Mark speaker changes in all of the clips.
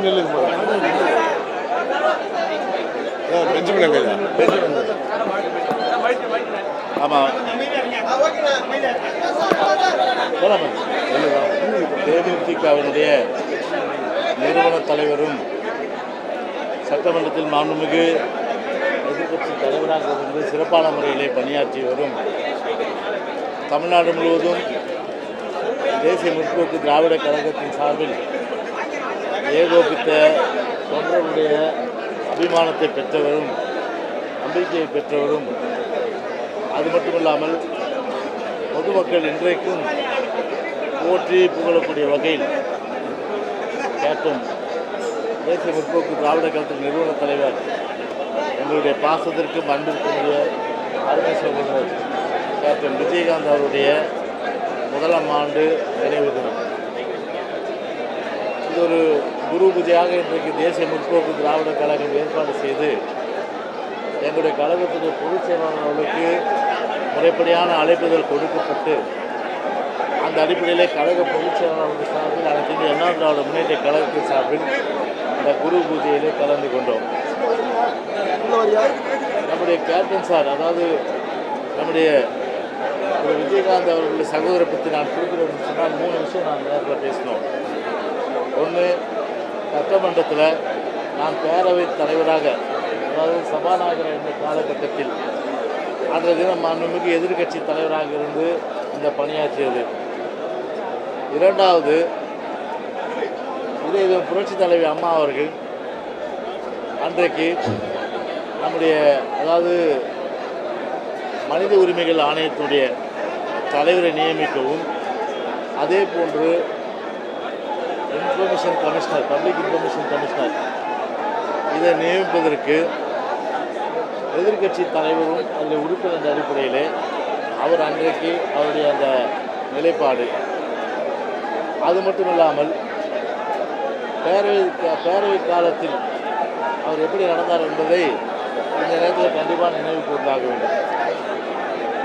Speaker 1: நில்லுங்க பெஞ்சமின் அங்கயா ஆமாம் தேமுதிகவினுடைய நிறுவன தலைவரும் சட்டமன்றத்தில் மாண்புமிகு எதிர்க்கட்சி தலைவராக இருந்து சிறப்பான முறையிலே பணியாற்றி வரும் தமிழ்நாடு முழுவதும் தேசிய முற்போக்கு திராவிட கழகத்தின் சார்பில் ஏகோபித்த தொண்டர்களுடைய அபிமானத்தை பெற்றவரும் நம்பிக்கையை பெற்றவரும் அது மட்டுமில்லாமல் பொதுமக்கள் இன்றைக்கும் போற்றி புகழக்கூடிய வகையில் கேப்டன் தேசிய முற்போக்கு திராவிட கழகத்தின் நிறுவன தலைவர் எங்களுடைய பாசத்திற்கும் அன்பிற்குரிய அருமை சகோதரர் கேப்டன் விஜயகாந்த் அவருடைய முதலாம் ஆண்டு நினைவு தினம். இது ஒரு குரு பூஜையாக இன்றைக்கு தேசிய முற்போக்கு திராவிட கழகம் ஏற்பாடு செய்து எங்களுடைய கழகத்துடைய பொதுச் செயலாளர் அவர்களுக்கு முறைப்படியான அழைப்புதல் கொடுக்கப்பட்டு அந்த அடிப்படையிலே கழக பொதுச் செயலாளர்கள் சார்பில் அனைத்து இந்திய அண்ணா திராவிட முன்னேற்ற கழகத்தின் சார்பில் இந்த குரு பூஜையிலே கலந்து கொண்டோம். நம்முடைய கேப்டன் சார், அதாவது நம்முடைய விஜயகாந்த் அவர்களுடைய சகோதரை பற்றி நான் குறிப்பிடணும்னு சொன்னால் 3 விஷயம் நான் நேரத்தில் பேசினோம். ஒன்று, சட்டமன்றத்தில் நான் பேரவைத் தலைவராக, அதாவது சபாநாயகர் என்ற காலகட்டத்தில் அன்றைய தினம் மாண்புமிகு எதிர்க்கட்சி தலைவராக இருந்து இந்த பணியாற்றியது. இரண்டாவது, இதே புரட்சி தலைவி அம்மா அவர்கள் அன்றைக்கு நம்முடைய அதாவது மனித உரிமைகள் ஆணையத்தினுடைய தலைவரை நியமிக்கவும், அதே போன்று information commissioner, public information commissioner இதை நியமிப்பதற்கு எதிர்க்கட்சி தலைவரும் அதில் உறுப்பினர் என்ற அடிப்படையிலே அவர் அன்றைக்கு அவருடைய அந்த நிலைப்பாடு. அது மட்டும் இல்லாமல் பேரவை காலத்தில் அவர் எப்படி நடந்தார் என்பதை இந்த நேரத்தில் கண்டிப்பாக நினைவு கூர்ந்தாக வேண்டும்.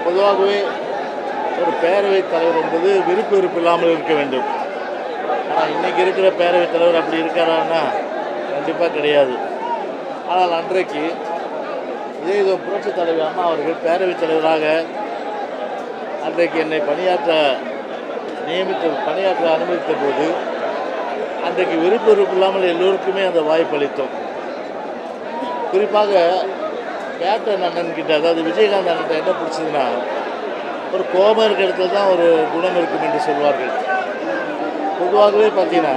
Speaker 1: பொதுவாகவே ஒரு பேரவைத் தலைவர் என்பது விருப்பு இல்லாமல் இருக்க வேண்டும். ஆனால் இன்றைக்கி இருக்கிற பேரவைத் தலைவர் அப்படி இருக்காரான்னா கண்டிப்பாக கிடையாது. ஆனால் அன்றைக்கு இதே புரட்சி தலைவர் அம்மா அவர்கள் பேரவைத் தலைவராக அன்றைக்கு என்னை பணியாற்ற அனுமதித்த போது அன்றைக்கு விருப்பு இல்லாமல் எல்லோருக்குமே அந்த வாய்ப்பு அளித்தோம். குறிப்பாக கேப்டன் அண்ணன்கிட்ட, அதாவது விஜயகாந்த் அண்ணன் என்ன பிடிச்சதுன்னா, ஒரு கோபம் இருக்கிற இடத்துல தான் ஒரு குணம் இருக்கும் என்று சொல்வார்கள். பொதுவாகவே பார்த்தீங்கன்னா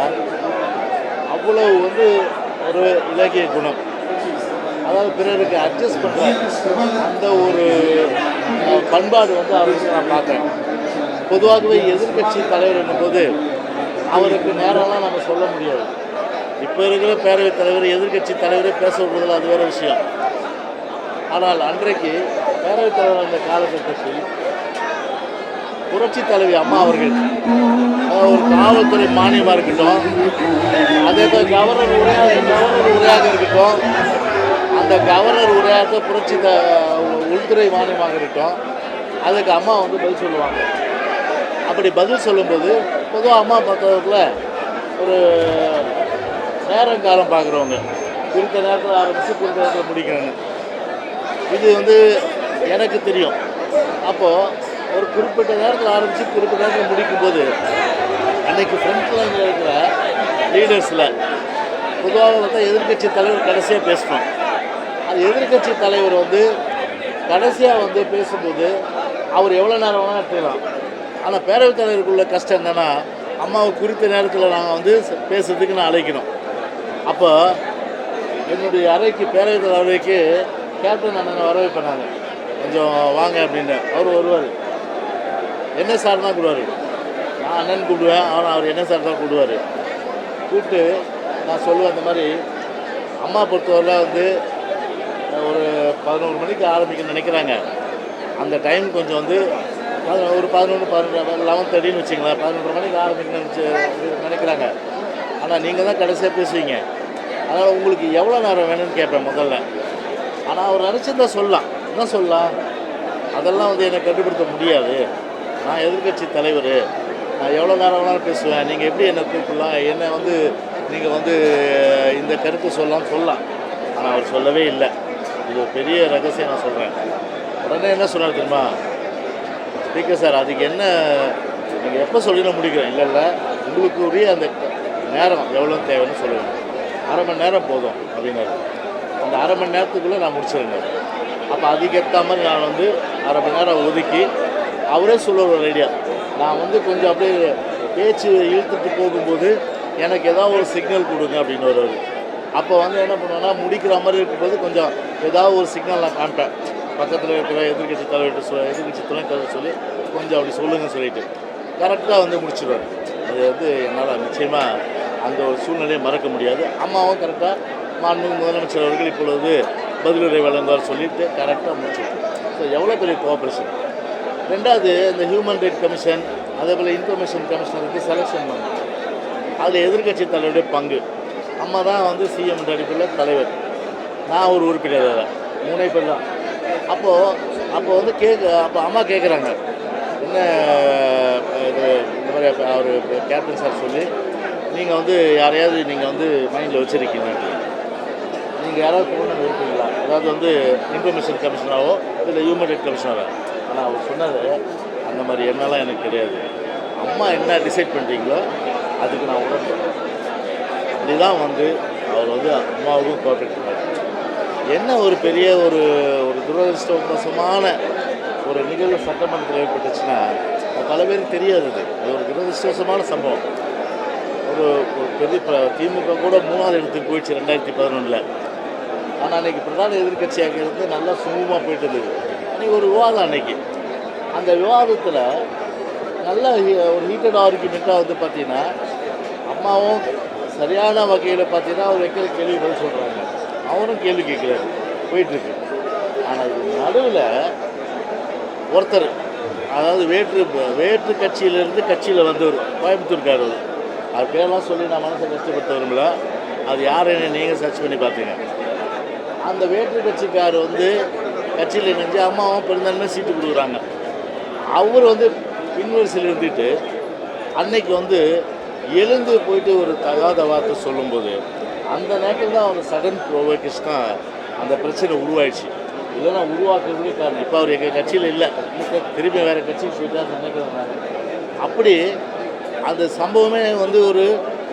Speaker 1: அவ்வளவு ஒரு இலக்கிய குணம், அதாவது பிறருக்கு அட்ஜஸ்ட் பண்ணுற அந்த ஒரு பண்பாடு அவருக்கு நான் பார்க்குறேன். பொதுவாகவே எதிர்க்கட்சி தலைவர் என்னும்போது அவருக்கு நேரம்லாம் நம்ம சொல்ல முடியாது. இப்போ இருக்கிற பேரவைத் தலைவர் எதிர்க்கட்சி தலைவரே பேச விடுறதில்ல, அது வேறு விஷயம். ஆனால் அன்றைக்கு பேரவைத் தலைவர் அந்த காலகட்டத்தில் புரட்சி தலைவி அம்மா அவர்கள் ஒரு காவல்துறை மானியமாக இருக்கட்டும், அதே போல் கவர்னர் உரையாக இருக்கட்டும், அந்த கவர்னர் உரையாக புரட்சி உள்துறை மானியமாக இருக்கட்டும், அதுக்கு அம்மா பதில் சொல்லுவாங்க. அப்படி பதில் சொல்லும்போது பொதுவாக அம்மா பார்த்தவர்களில் ஒரு நேரங்காலம் பார்க்குறவங்க, குறித்த நேரத்தில் ஆரம்பித்து குறித்த நேரத்தில் முடிக்கணும்னு. இது எனக்கு தெரியும். அப்போது ஒரு குறிப்பிட்ட நேரத்தில் ஆரம்பித்து குறிப்பிட்ட நேரத்தில் முடிக்கும்போது அன்றைக்கி ஃப்ரண்ட் லைனில் இருக்கிற லீடர்ஸில் பொதுவாக பார்த்தா எதிர்க்கட்சி தலைவர் கடைசியாக பேசணும். அது எதிர்க்கட்சி தலைவர் கடைசியாக பேசும்போது அவர் எவ்வளோ நேரம் வேணால் எடுத்துக்கலாம். ஆனால் பேரவைத் தலைவருக்குள்ள கஷ்டம் என்னென்னா, அம்மாவை குறித்த நேரத்தில் நாங்கள் பேசுறதுக்கு நான் அழைக்கணும். அப்போ என்னுடைய அறைக்கு, பேரவைத் தலைவருக்கு கேப்டன் அண்ணனை வர வைப்பேன். நான் கொஞ்சம் வாங்க அப்படின்னு அவர் வருவார். என்ன சார் தான் கூடுவார், நான் அண்ணன் கூப்பிடுவேன், அவர் என்ன சார் தான் கூப்பிடுவார். கூப்பிட்டு நான் சொல்லுவேன், இந்த மாதிரி அம்மா பொறுத்தவரையில் ஒரு 11 மணிக்கு ஆரம்பிக்கணும்னு நினைக்கிறாங்க. அந்த டைம் கொஞ்சம் ஒரு 11:30 வச்சுங்களேன், 11:30 மணிக்கு ஆரம்பிக்கணும்னு நினைக்கிறாங்க. ஆனால் நீங்கள் தான் கடைசியாக பேசுவீங்க, அதனால் உங்களுக்கு எவ்வளோ நேரம் வேணும்னு கேட்பேன் முதல்ல. ஆனால் அவர் நினச்சிருந்தா சொல்லலாம், என்ன சொல்லலாம், அதெல்லாம் என்னை கட்டுப்படுத்த முடியாது. நான் எதிர்க்கட்சி தலைவர், நான் எவ்வளோ நேரம் வேணாலும் பேசுவேன், நீங்கள் எப்படி என்னை கூப்பிடலாம், என்னை நீங்கள் வந்து இந்த கருத்து சொல்லலாம். ஆனால் அவர் சொல்லவே இல்லை. இது ஒரு பெரிய ரகசியம் நான் சொல்கிறேன். உடனே என்ன சொன்னார் தெரியுமா? ஸ்பீக்கர் சார், அதுக்கு என்ன நீங்கள் எப்போ சொல்லி நான் முடிக்கிறேன்? இல்லை உங்களுக்கு உரிய அந்த நேரம் எவ்வளோ தேவைன்னு சொல்லுவேன். 1/2 மணி நேரம் போதும் அப்படின்னாரு. அந்த 1/2 மணி நேரத்துக்குள்ளே நான் முடிச்சிருங்க. அப்போ அதுக்கேற்ற மாதிரி நான் வந்து 1/2 மணி நேரம் ஒதுக்கி அவரே சொல்ல ஒரு ஐடியா. நான் வந்து கொஞ்சம் அப்படியே பேச்சு இழுத்துட்டு போகும்போது எனக்கு ஏதாவது ஒரு சிக்னல் கொடுங்க அப்படின்னு வருவார். அப்போ வந்து என்ன பண்ணுவேன்னா, முடிக்கிற மாதிரி இருக்கும்போது கொஞ்சம் ஏதாவது ஒரு சிக்னல் நான் காமிப்பேன். பக்கத்தில் இருக்கிற எதிர்கட்சி தலைவர்கிட்ட எதிர்கட்சி துணைத் தலைவர் சொல்லி கொஞ்சம் அப்படி சொல்லுங்கன்னு சொல்லிட்டு கரெக்டாக வந்து முடிச்சிடுவார். அது வந்து என்னால் நிச்சயமாக அந்த ஒரு சூழ்நிலையை மறக்க முடியாது. அம்மாவும் கரெக்டாக மாண்புமிகு முதலமைச்சர் அவர்கள் இப்பொழுது பதிலுரை வழங்குவார் சொல்லிட்டு கரெக்டாக முடிச்சிடும். ஸோ எவ்வளோ பெரிய கோஆப்ரேஷன். ரெண்டாவது, இந்த ஹியூமன் ரைட் கமிஷன், அதே போல் இன்ஃபர்மேஷன் கமிஷனருக்கு செலெக்ஷன் பண்ணணும். அதில் எதிர்கட்சி தலைவருடைய பங்கு. அம்மா தான் வந்து சிஎம் அடிப்படையில் தலைவர், நான் ஒரு உறுப்பினர், 3 பேர் தான். அப்போ வந்து அப்போ அம்மா கேட்குறாங்க, என்ன இது இந்த மாதிரி அவர் கேப்டன் சார் சொல்லி நீங்கள் வந்து யாரையாவது நீங்கள் வந்து மைண்டில் வச்சுருக்கீங்க, நீங்கள் யாராவது கொண்டு இருப்பீங்களா? அதாவது வந்து இன்ஃபர்மேஷன் கமிஷனாவோ இல்லை ஹியூமன் ரைட் கமிஷனாவோ. ஆனால் அவர் சொன்னது, அந்த மாதிரி எண்ணெல்லாம் எனக்கு கிடையாது. அம்மா என்ன டிசைட் பண்ணுறீங்களோ அதுக்கு நான் உடன்படுறேன். அப்படிதான் வந்து அவர் வந்து அம்மாவுக்கும் கோஆப்ரேட் பண்ணார். என்ன ஒரு பெரிய ஒரு துரதிருஷ்டவசமான ஒரு நிகழ்வு சட்டமன்றத்தில் ஏற்பட்டுச்சுன்னா பல பேருக்கு தெரியாது. அது ஒரு துரதிருஷ்டவசமான சம்பவம். ஒரு பெரிய திமுக கூட 3வது இடத்துக்கு போயிடுச்சு 2011. ஆனால் அன்றைக்கி பிரதான எதிர்கட்சியாக இருந்து நல்லா சுமூகமாக போயிட்டு இருந்தது. அன்றைக்கி ஒரு விவாதம். அன்றைக்கி அந்த விவாதத்தில் நல்ல ஒரு ஹீட்டட் ஆர்குமெண்ட்டாக வந்து பார்த்திங்கன்னா, அம்மாவும் சரியான வகையில் பார்த்தீங்கன்னா அவர் வைக்கிற கேள்வி பதில் சொல்கிறாங்க, அவரும் கேள்வி கேட்குறாரு, போயிட்டுருக்கு. ஆனால் இது நடுவில் ஒருத்தர், அதாவது வேற்று கட்சியில் வந்தவர், கோயம்புத்தூர்கார், அது பேரெல்லாம் சொல்லி நான் மனசை கஷ்டப்படுத்த விரும்பல. அது யாருன்னு நீங்கள் சர்ச் பண்ணி பார்த்தீங்க. அந்த வேற்று கட்சிக்கார் வந்து கட்சியில் இணைஞ்சு அம்மாவும் பெருந்தாலுமே சீட்டு கொடுக்குறாங்க. அவர் வந்து பின்வரிசையில் இருந்துட்டு அன்னைக்கு வந்து எழுந்து போயிட்டு ஒரு தகாத வார்த்தை சொல்லும்போது அந்த நேரத்தில் தான் அவர் சடன் ப்ரோவோகேஷனாக அந்த பிரச்சனை உருவாயிடுச்சு. இல்லைன்னா உருவாக்குறதுக்கு காரணம் இப்போ அவர் எங்கள் கட்சியில் இல்லை, திரும்பி வேறு கட்சிக்கு போயிட்டார் நினைக்கிறேன். அப்படி அந்த சம்பவமே வந்து ஒரு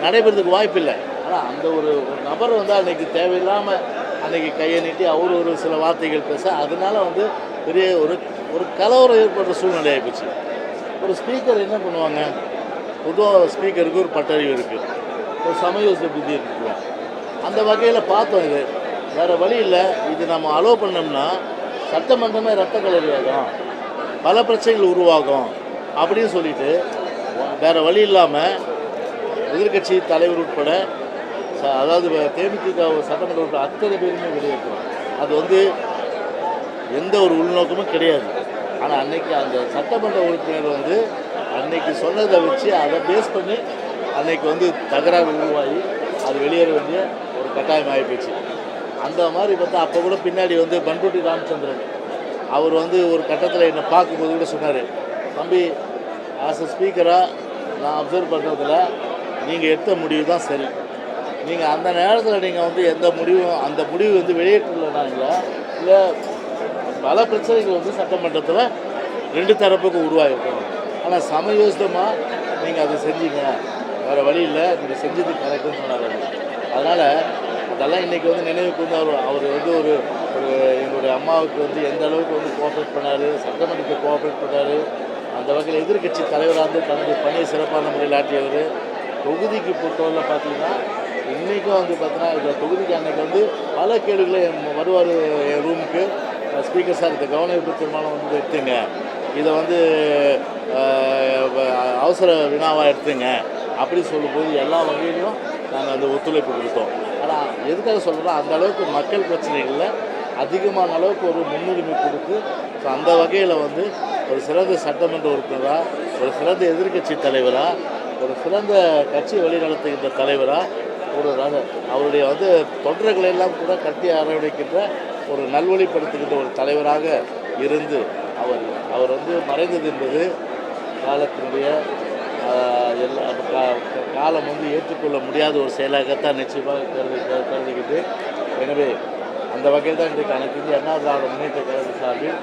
Speaker 1: நடைபெறதுக்கு வாய்ப்பு இல்லை. ஆனால் அந்த ஒரு நபர் வந்து அன்றைக்கி தேவையில்லாமல் அன்றைக்கி கையை நீட்டி அவர் ஒரு சில வார்த்தைகள் பேச அதனால வந்து பெரிய ஒரு கலவரம் ஏற்படுற சூழ்நிலை ஆகிப்போச்சு. ஒரு ஸ்பீக்கர் என்ன பண்ணுவாங்க, பொதுவாக ஸ்பீக்கருக்கு ஒரு பட்டறிவு இருக்குது, ஒரு சமயோசித புத்தி இருக்குது. அந்த வகையில் பார்த்தோம். இது வேறு வழி இல்லை. இது நம்ம அலோவ் பண்ணோம்னா சட்டமன்றமே ரத்த கலரியாகும், பல பிரச்சனைகள் உருவாகும் அப்படின்னு சொல்லிட்டு வேறு வழி இல்லாமல் எதிர்கட்சி தலைவர் உட்பட, அதாவது தேமுதிக சட்டமன்ற உட்பட அத்தனை பேருமே வெளியேற்றோம். அது வந்து எந்த ஒரு உள்நோக்கமும் கிடையாது. ஆனால் அன்னைக்கு அந்த சட்டமன்ற உறுப்பினர் வந்து அன்னைக்கு சொன்னதை வச்சு அதை பேஸ் பண்ணி அன்னைக்கு வந்து தகராறு உருவாகி அது வெளியேற வேண்டிய ஒரு கட்டாயம் ஆகிப்போச்சு. அந்த மாதிரி பார்த்தா அப்போ கூட பின்னாடி வந்து பண்ருட்டி ராமச்சந்திரன் அவர் வந்து ஒரு கட்டத்தில் என்னை பார்க்கும்போது கூட சொன்னார், தம்பி, ஆஸ் அ ஸ்பீக்கராக நான் அப்சர்வ் பண்ணுறதில் நீங்கள் எடுத்த முடிவு தான் சரி. நீங்கள் அந்த நேரத்தில் நீங்கள் வந்து எந்த முடிவும் அந்த முடிவு வந்து வெளியேற்றலைனாங்களா இல்லை பல பிரச்சனைகள் வந்து சட்டமன்றத்தில் 2 தரப்புக்கும் உருவாகிருக்கும். ஆனால் சமயோசிதமாக நீங்கள் அதை செஞ்சீங்க, வேறு வழி இல்லை, நீங்கள் செஞ்சது கரெக்டுன்னு சொன்னார். அதனால் அதெல்லாம் இன்றைக்கி வந்து நினைவுக்கு வந்து அவர் வந்து ஒரு எங்களுடைய அம்மாவுக்கு வந்து எந்த அளவுக்கு வந்து கோஆப்ரேட் பண்ணார், சட்டமன்றத்துக்கு கோஆப்ரேட் பண்ணார். அந்த வகையில் எதிர்கட்சி தலைவராக வந்து தனது பணியை சிறப்பான முறையில் ஆற்றியவர். தொகுதிக்கு பொறுத்தவரை பார்த்தீங்கன்னா இன்றைக்கும் வந்து பார்த்தீங்கன்னா இந்த தொகுதிக்கு அன்றைக்கி வந்து பல கேள்விகளை வருவார் என் ரூமுக்கு, ஸ்பீக்கர் சார் இந்த கவனிப்பு தீர்மானம் வந்து எடுத்துங்க, இதை வந்து அவசர வினாவாக எடுத்துங்க அப்படி சொல்லும்போது எல்லா வகையிலையும் நாங்கள் அந்த ஒத்துழைப்பு கொடுத்தோம். ஆனால் எதுக்காக சொல்கிறோம், அந்த அளவுக்கு மக்கள் பிரச்சனைகளில் அதிகமான அளவுக்கு ஒரு முன்னுரிமை கொடுத்து, ஸோ அந்த வகையில் வந்து ஒரு சிறந்த சட்டமன்ற உறுப்பினராக, ஒரு சிறந்த எதிர்கட்சி தலைவராக, ஒரு சிறந்த கட்சி வழிநடத்துகின்ற தலைவராக, அவருடைய வந்து தொண்டர்களை எல்லாம் கூட கட்டி அரவணைக்கின்ற ஒரு நல்வழிப்படுத்துகின்ற ஒரு தலைவராக இருந்து அவர் வந்து மறைந்தது என்பது காலத்தினுடைய எல்லா காலம் வந்து ஏற்றுக்கொள்ள முடியாத ஒரு செயலாகத்தான் நிச்சயமாக கருதுகிட்டு, எனவே அந்த வகையில் தான் இன்றைக்கு அனைத்து இந்திய அண்ணா திராவிட முன்னேற்ற கழக சார்பில்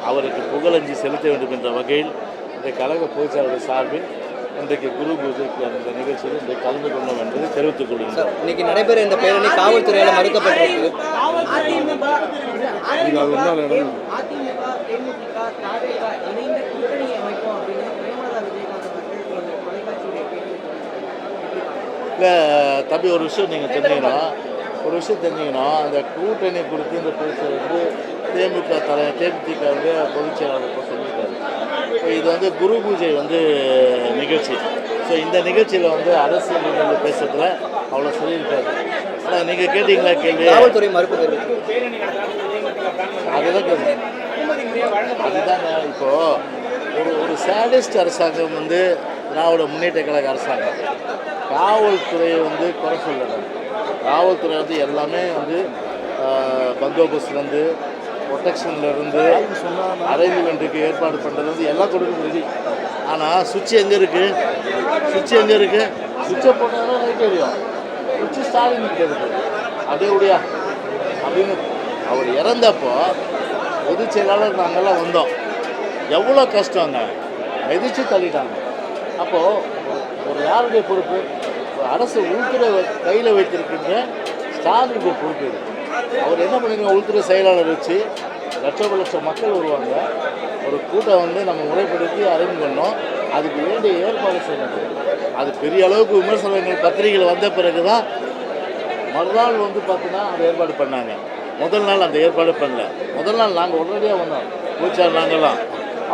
Speaker 1: அவருக்கு புகழஞ்சி செலுத்த வேண்டும் என்ற வகையில் இந்த கழக பொதுச்செயலாளர் சார்பில் இன்றைக்கு குரு பூஜைக்கு அந்த நிகழ்ச்சியில் இன்றைக்கு கலந்து கொண்டோம் என்பதை தெரிவித்துக் கொள்கிறோம்.
Speaker 2: இன்னைக்கு நடைபெற இந்த பேரணி காவல்துறையால் மறுக்கப்பட்டிருக்கு.
Speaker 1: இல்லை தம்பி, ஒரு விஷயம் நீங்கள் தெரிஞ்சுக்கணும், அந்த கூட்டணி குறித்து இந்த பேச்சு வந்து தேமுதிகவுடைய பொதுச் செயலாளர் சொல்லியிருக்காரு. இப்போ இது வந்து குரு பூஜை வந்து நிகழ்ச்சி. ஸோ இந்த நிகழ்ச்சியில் வந்து அரசியல் நிகழ்வு பேசுறதுல அவ்வளோ சொல்லியிருக்காரு. ஆனால் நீங்கள் கேட்டீங்களா கேள்வி?
Speaker 2: காவல்துறை மறுப்பு தெரிவித்து
Speaker 1: அதுதாங்க இப்போது ஒரு சேடிஸ்ட் அரசாங்கம் வந்து திராவிட முன்னேற்ற கழக அரசாங்கம் காவல்துறையை வந்து குறை சொல்லணும். காவல்துறை வந்து எல்லாமே வந்து பந்தோபஸ்ட்லேருந்து ப்ரொடெக்ஷன்லேருந்து அரேஞ்ச்மெண்ட்டுக்கு ஏற்பாடு பண்ணுறது எல்லாம் கொடுக்க முடியுது. ஆனால் சுவிட்ச் எங்கே இருக்குது? சுவிட்சை போட்டால் தான் லைட் எரியும். சுவிட்சு ஸ்டாலின் இருக்குது அப்படியே முடியா அப்படின்னு அவர் இறந்தப்போ பொதுச் செயலாளர் நாங்கள்லாம் வந்தோம். எவ்வளோ கஷ்டங்க, மிதிச்சு தள்ளிட்டாங்க. அப்போது ஒரு யாருடைய பொறுப்பு? அரசு உள்துறை கையில் வைத்திருக்கின்ற ஸ்டாலினுடைய பொறுப்பு இது. அவர் என்ன பண்ணிருங்க, உள்துறை செயலாளர் வச்சு லட்சம் மக்கள் வருவாங்க, ஒரு கூட்டம் வந்து நம்ம முறைப்படுத்தி அரேஞ்ச் பண்ணோம். அதுக்கு வேண்டிய ஏற்பாடு செய்யணும். அது பெரிய அளவுக்கு விமர்சனங்கள் பத்திரிகைகள் வந்த பிறகு தான் மறுநாள் வந்து பார்த்தீங்கன்னா அந்த ஏற்பாடு பண்ணாங்க. முதல் நாள் அந்த ஏற்பாடு பண்ணல. முதல் நாள் நாங்கள் உடனடியாக வந்தோம். பூச்சார் நாங்கள்லாம்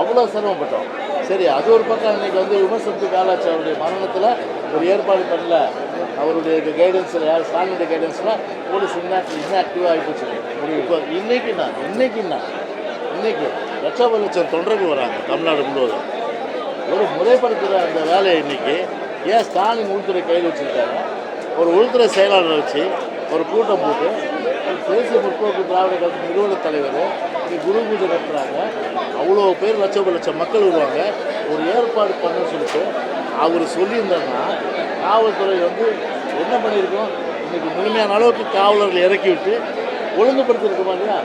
Speaker 1: அவ்வளோ சிரமப்பட்டோம். சரி, அது ஒரு பக்கம் இன்றைக்கி வந்து விமர்சனத்துக்கு ஆளாச்சு. அவருடைய மரணத்தில் ஒரு ஏற்பாடு பண்ணல. அவருடைய கைடன்ஸில் ஸ்டாலினுடைய கைடன்ஸில் போலீஸ் இன்ஆக்டிவாக ஆகிப்போச்சு. இப்போ இன்னைக்கு லட்சம் தொண்டர்கள் வராங்க தமிழ்நாடு முழுவதும். ஒரு முறைப்படுத்துகிற அந்த வேலையை இன்றைக்கி ஏன் ஸ்டாலின் உள்துறை கையில் வச்சுருக்காங்க? ஒரு உள்துறை செயலாளரை வச்சு ஒரு கூட்டம் போட்டு தேசிய முற்போக்கு திராவிட கழக நிறுவன தலைவர் இங்கே குரு பூஜை நடத்துகிறாங்க. அவ்வளோ பேர் லட்சம் மக்கள் வருவாங்க. ஒரு ஏற்பாடு பண்ணணும்னு சொல்லிட்டு அவர் சொல்லியிருந்தாங்கன்னா காவல்துறை வந்து என்ன பண்ணியிருக்கோம்? இன்றைக்கி முழுமையான அளவுக்கு காவலர்கள் இறக்கி விட்டு ஒழுங்குபடுத்தியிருக்கோமா இல்லையா?